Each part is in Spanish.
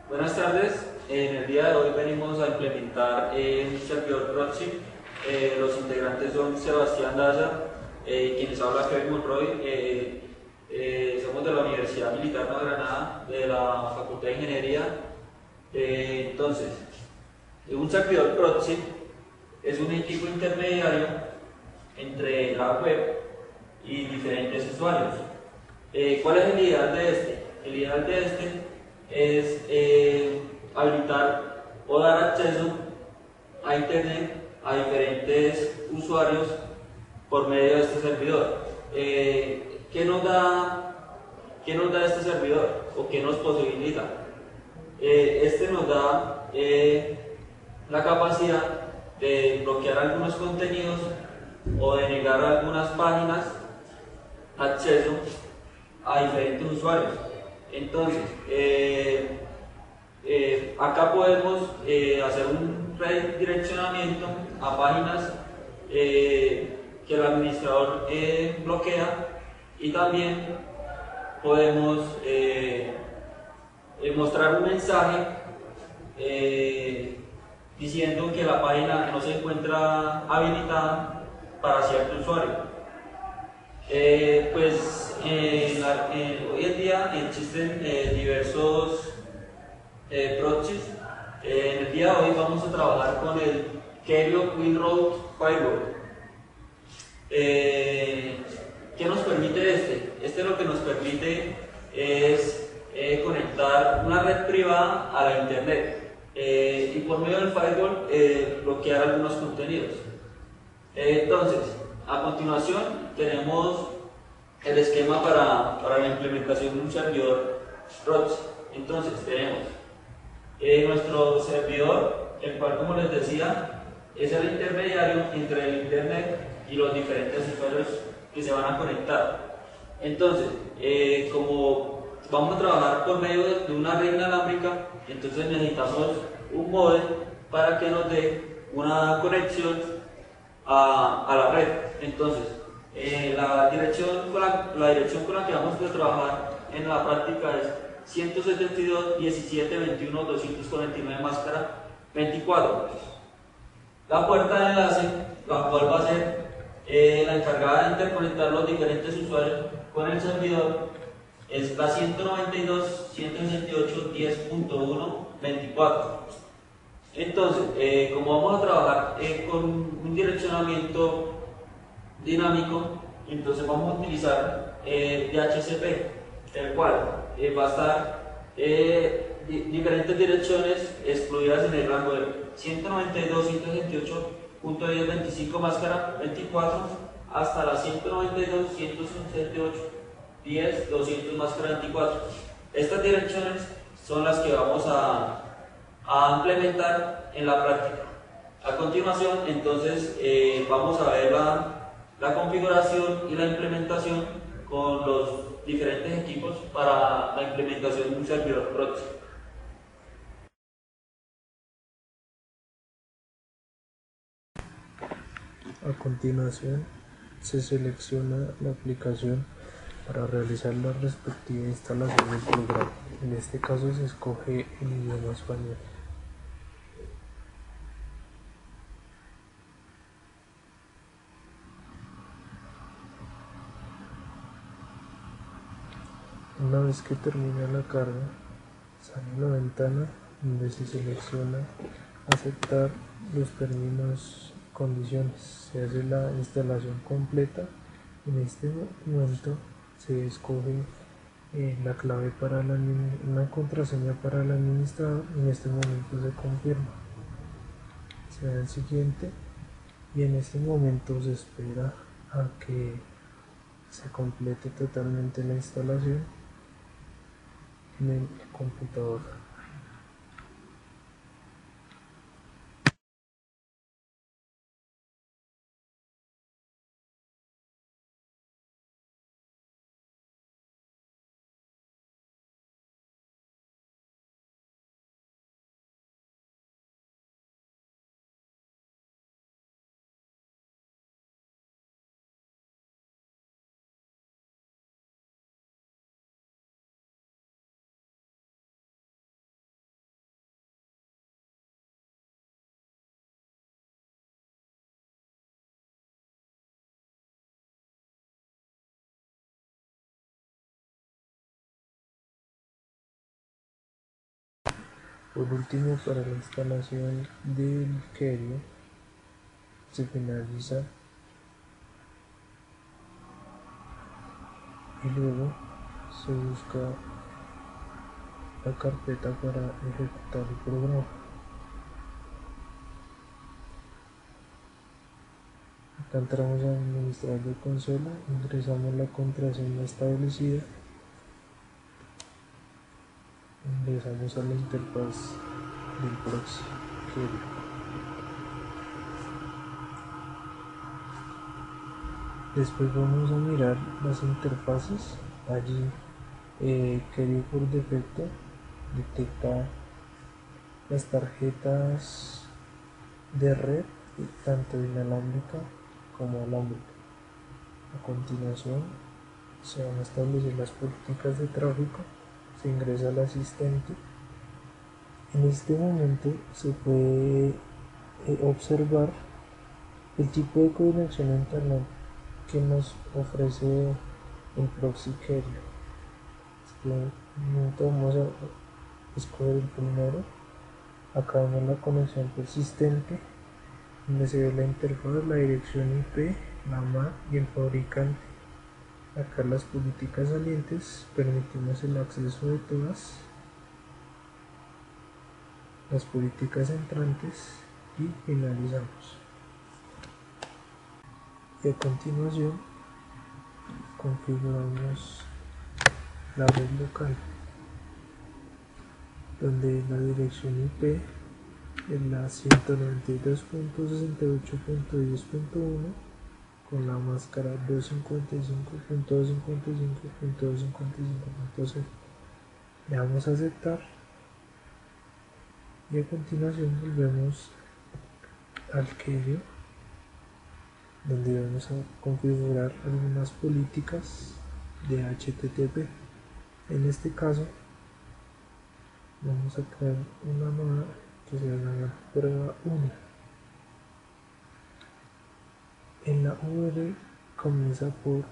Buenas tardes, en el día de hoy venimos a implementar un servidor proxy. Los integrantes son Sebastián Daza, quienes habla Kevin Monroy. Somos de la Universidad Militar de Granada, de la Facultad de Ingeniería. Entonces, un servidor proxy es un equipo intermediario entre la web y diferentes usuarios. ¿Cuál es el ideal de este? El ideal de este es habilitar o dar acceso a Internet a diferentes usuarios por medio de este servidor. ¿Qué nos da este servidor? ¿O qué nos posibilita? Este nos da la capacidad de bloquear algunos contenidos o de negar a algunas páginas acceso a diferentes usuarios. Entonces, acá podemos hacer un redireccionamiento a páginas que el administrador bloquea, y también podemos mostrar un mensaje diciendo que la página no se encuentra habilitada para cierto usuario. Hoy en día existen diversos proxies. En el día de hoy vamos a trabajar con el Kerio Winroad Firewall. ¿Qué nos permite este? Este lo que nos permite es conectar una red privada a la internet y por medio del firewall bloquear algunos contenidos. Entonces, a continuación tenemos el esquema para la implementación de un servidor proxy. Entonces tenemos nuestro servidor, el cual, como les decía, es el intermediario entre el internet y los diferentes usuarios que se van a conectar. Entonces, como vamos a trabajar por medio de una red inalámbrica, entonces necesitamos un modem para que nos dé una conexión a la red. Entonces, la dirección con la que vamos a trabajar en la práctica es 172.17.21.249 máscara 24. La puerta de enlace, la cual va a ser la encargada de interconectar los diferentes usuarios con el servidor, es la 192.168.10.1.24. Entonces, como vamos a trabajar con un direccionamiento dinámico, entonces vamos a utilizar DHCP, el cual va a estar diferentes direcciones excluidas en el rango de 192.168.10.25 máscara 24 hasta la 192.168.10.200 máscara 24. Estas direcciones son las que vamos a implementar en la práctica. A continuación, entonces, vamos a ver la configuración y la implementación con los diferentes equipos para la implementación de un servidor proxy. A continuación, se selecciona la aplicación para realizar la respectiva instalación del programa. En este caso se escoge el idioma español. Una vez que termina la carga, sale una ventana donde se selecciona aceptar los términos y condiciones. Se hace la instalación completa. En este momento se escoge la clave para una contraseña para el administrador. En este momento se confirma. Se da el siguiente y en este momento se espera a que se complete totalmente la instalación en el computador. Por último, para la instalación del Kerio se finaliza y luego se busca la carpeta para ejecutar el programa. Acá entramos a administrar de consola, ingresamos la contraseña establecida, ingresamos a la interfaz del proxy Kerio. Después vamos a mirar las interfaces. Allí Kerio por defecto detecta las tarjetas de red, tanto inalámbrica como alámbrica. A continuación se van a establecer las políticas de tráfico, se ingresa al asistente. En este momento se puede observar el tipo de conexión a internet que nos ofrece el proxy Kerio. En este momento vamos a escoger el primero. Acá vemos la conexión persistente, donde se ve la interfaz, la dirección IP, la MAC y el fabricante. Acá las políticas salientes, permitimos el acceso de todas las políticas entrantes y finalizamos. Y a continuación configuramos la red local, donde la dirección IP es la 192.68.10.1 con la máscara 255.255.255.0. Le damos a aceptar y a continuación volvemos al Kerio, donde vamos a configurar algunas políticas de HTTP. En este caso vamos a crear una nueva que se llama prueba 1. En la URL comienza por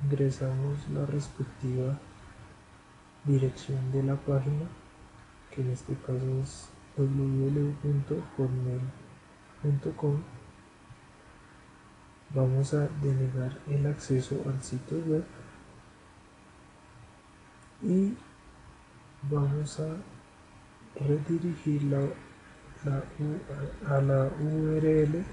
ingresamos la respectiva dirección de la página, que en este caso es www.hotmail.com. Vamos a denegar el acceso al sitio web y vamos a redirigir a la URL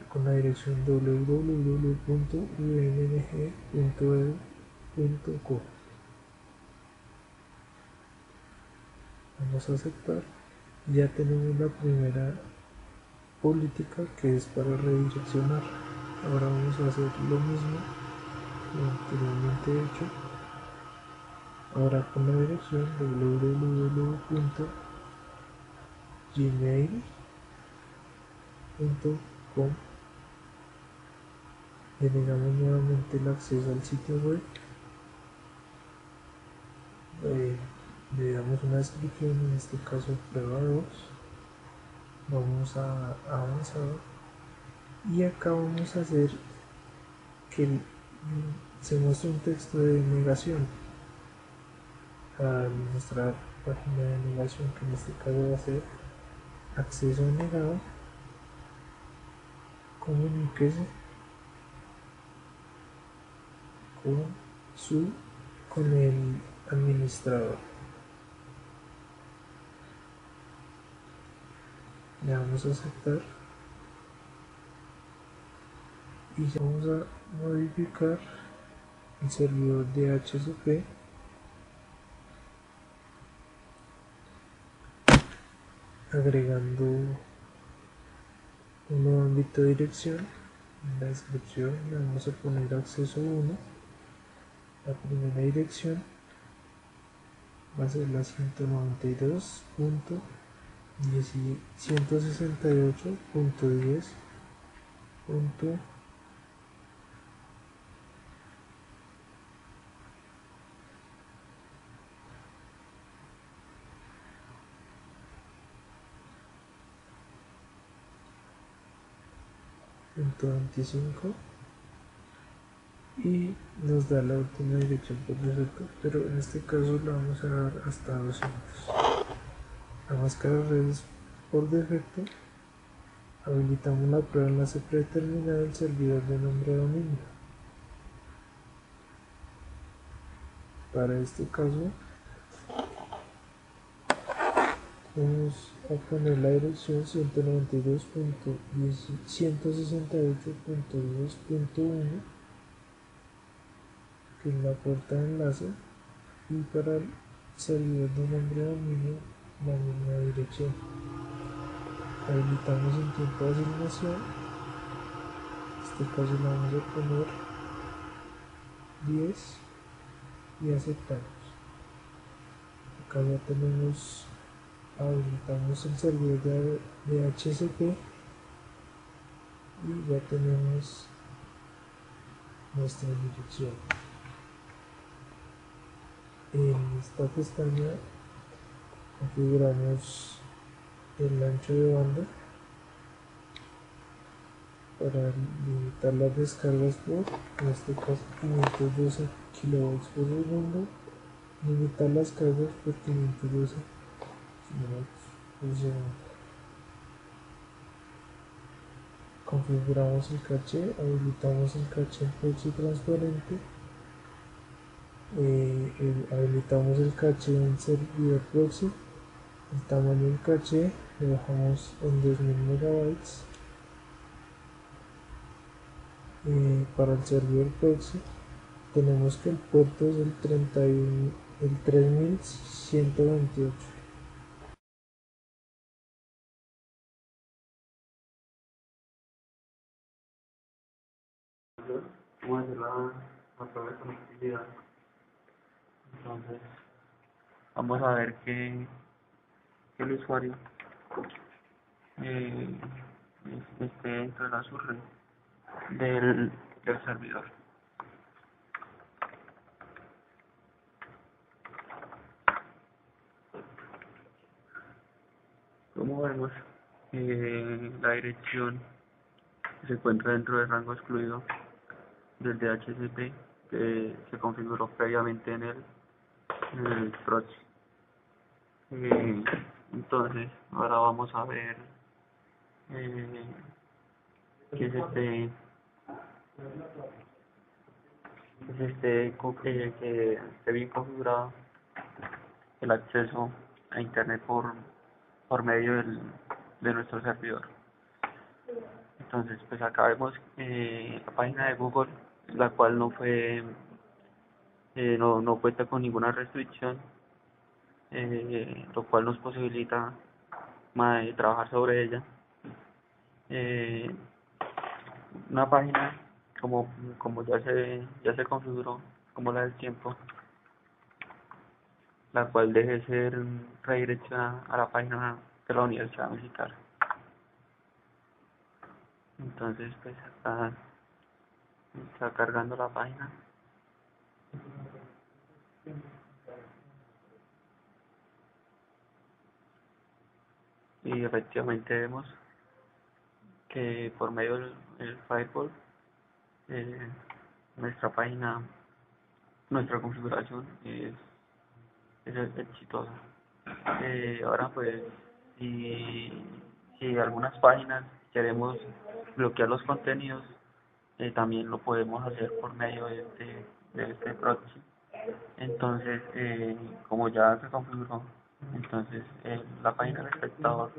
con la dirección www.umng.edu.co. Vamos a aceptar. Ya tenemos la primera política, que es para redireccionar. Ahora vamos a hacer lo mismo que anteriormente he hecho, ahora con la dirección www.gmail.com. denegamos nuevamente el acceso al sitio web, le damos una descripción, en este caso prueba 2, vamos a avanzar y acá vamos a hacer que se muestre un texto de denegación a nuestra página de denegación, que en este caso va a ser acceso denegado, comuníquese con el administrador. Le damos a aceptar y ya vamos a modificar el servidor DHCP agregando un nuevo ámbito de dirección. En la descripción le vamos a poner acceso 1. La primera dirección va a ser la 192.168.10. .25 y nos da la última dirección por defecto, pero en este caso la vamos a dar hasta 200. La máscara de redes por defecto, habilitamos la prueba enlace predeterminada del servidor de nombre de dominio. Para este caso vamos a poner la dirección 192.168.2.1, que es la puerta de enlace, y para el servidor de nombre de dominio la misma dirección. Habilitamos el tiempo de asignación, en este caso le vamos a poner 10 y aceptamos. Acá ya habilitamos el servidor de HCP y ya tenemos nuestra dirección. En esta pestaña configuramos el ancho de banda para limitar las descargas por, en este caso, 512 kilobytes por segundo, limitar las cargas por 512 kilobytes por segundo. Configuramos el caché, habilitamos el caché en proxy transparente, habilitamos el caché en servidor proxy, el tamaño del caché lo dejamos en 2000 megabytes. Para el servidor proxy tenemos que el puerto es el 3128. Vamos a hacer la prueba de conectividad. Entonces, vamos a ver que el usuario esté dentro de la subred del servidor. Como vemos, la dirección se encuentra dentro del rango excluido del DHCP que se configuró previamente en el proxy. Entonces, ahora vamos a ver que esté bien configurado el acceso a internet por medio de nuestro servidor. Entonces, pues acá vemos la página de Google, la cual no cuenta con ninguna restricción, lo cual nos posibilita trabajar sobre ella. Una página como ya se configuró, como la del tiempo, la cual deje ser redireccionada a la página de la universidad musical. Entonces, pues acá está cargando la página. Y efectivamente vemos que por medio del firewall nuestra página, nuestra configuración es exitosa. Ahora pues, si algunas páginas queremos bloquear los contenidos, también lo podemos hacer por medio de este proxy. Entonces, como ya se configuró, entonces la página del espectador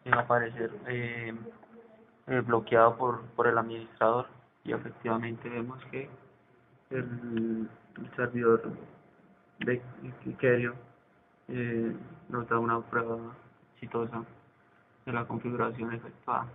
va a aparecer bloqueado por el administrador, y efectivamente vemos que el servidor de Ikerio nos da una prueba exitosa de la configuración efectuada.